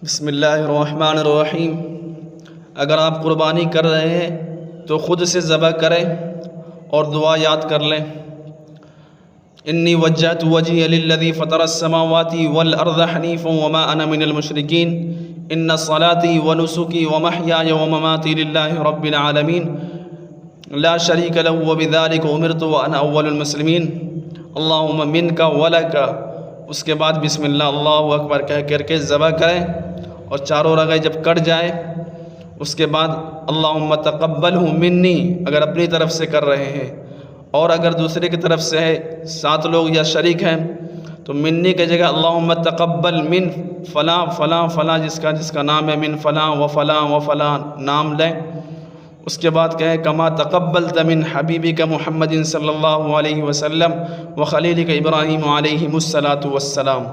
بسم اللہ الرحمن الرحیم۔ اگر آپ قربانی کر رہے ہیں تو خود سے ذبح کریں اور دعا یاد کر لیں۔ انی وجہت وجہی للذی فطر السماوات والارض حنیفا وما انا من المشرکین ان صلاتی ونسکی ومحیای ومماتی للہ رب العالمین لا شریک لہ وبذلک امرت وانا اول المسلمین اللہم منک ولک۔ اس کے بعد بسم اللہ اللہ اکبر کہہ کر کے ذبح کریں، اور چاروں رگیں جب کٹ جائیں اس کے بعد اللہم تقبلہ منی اگر اپنی طرف سے کر رہے ہیں، اور اگر دوسرے کی طرف سے ہے 7 لوگ یا شریک ہیں تو منی کی جگہ اللہم تقبل من فلاں فلاں فلاں جس کا نام ہے من فلاں و فلاں و فلاں نام لیں۔ اس کے بعد کہیں کما تقبلت من حبیبک محمد صلی اللہ علیہ وسلم و خلیلک ابراہیم علیہ الصلاۃ والسلام۔